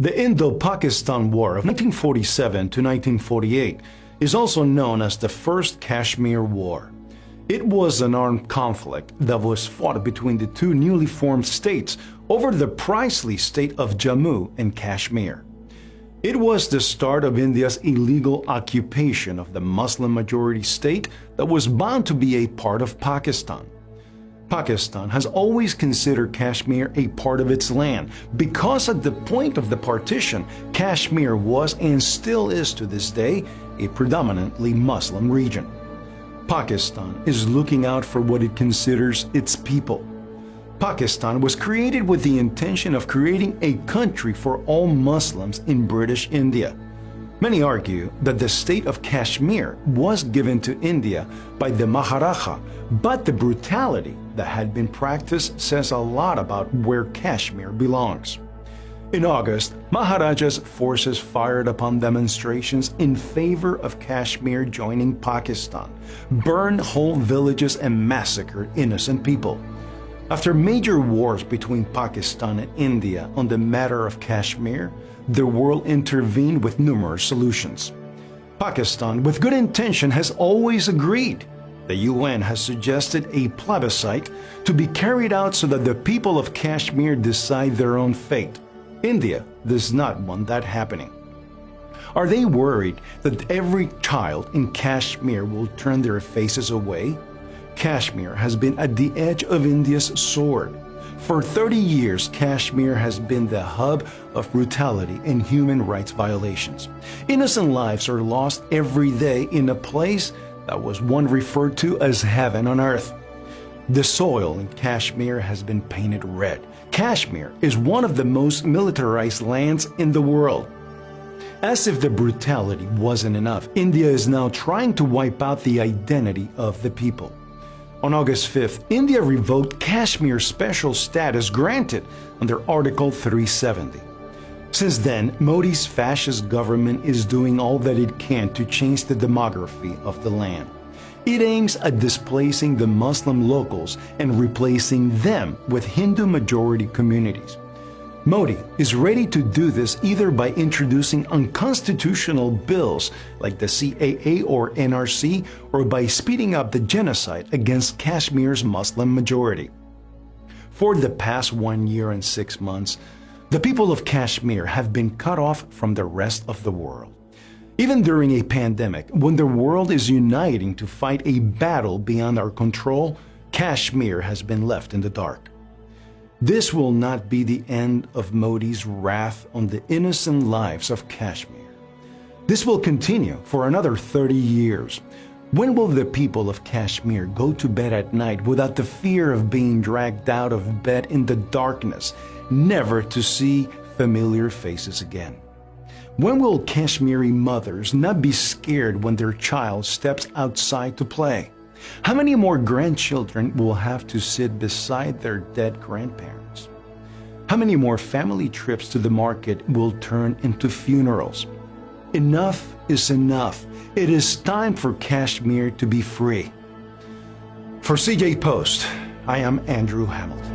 The Indo-Pakistan War of 1947 to 1948 is also known as the First Kashmir War. It was an armed conflict that was fought between the two newly formed states over the princely state of Jammu and Kashmir. It was the start of India's illegal occupation of the Muslim-majority state that was bound to be a part of Pakistan. Pakistan has always considered Kashmir a part of its land because at the point of the partition, Kashmir was and still is to this day a predominantly Muslim region. Pakistan is looking out for what it considers its people. Pakistan was created with the intention of creating a country for all Muslims in British India. Many argue that the state of Kashmir was given to India by the Maharaja, but the brutality that had been practiced says a lot about where Kashmir belongs. In August, Maharaja's forces fired upon demonstrations in favor of Kashmir joining Pakistan, burned whole villages and massacred innocent people. After major wars between Pakistan and India on the matter of Kashmir, the world intervened with numerous solutions. Pakistan, with good intention, has always agreed. The UN has suggested a plebiscite to be carried out so that the people of Kashmir decide their own fate. India does not want that happening. Are they worried that every child in Kashmir will turn their faces away? Kashmir has been at the edge of India's sword. For 30 years, Kashmir has been the hub of brutality and human rights violations. Innocent lives are lost every day in a place that was once referred to as heaven on earth. The soil in Kashmir has been painted red. Kashmir is one of the most militarized lands in the world. As if the brutality wasn't enough, India is now trying to wipe out the identity of the people. On August 5th, India revoked Kashmir's special status granted under Article 370. Since then, Modi's fascist government is doing all that it can to change the demography of the land. It aims at displacing the Muslim locals and replacing them with Hindu-majority communities. Modi is ready to do this either by introducing unconstitutional bills like the CAA or NRC or by speeding up the genocide against Kashmir's Muslim majority. For the past 1 year and 6 months, the people of Kashmir have been cut off from the rest of the world. Even during a pandemic, when the world is uniting to fight a battle beyond our control, Kashmir has been left in the dark. This will not be the end of Modi's wrath on the innocent lives of Kashmir. This will continue for another 30 years. When will the people of Kashmir go to bed at night without the fear of being dragged out of bed in the darkness, never to see familiar faces again? When will Kashmiri mothers not be scared when their child steps outside to play? How many more grandchildren will have to sit beside their dead grandparents? How many more family trips to the market will turn into funerals? Enough is enough. It is time for Kashmir to be free. For CJ Post, I am Andrew Hamilton.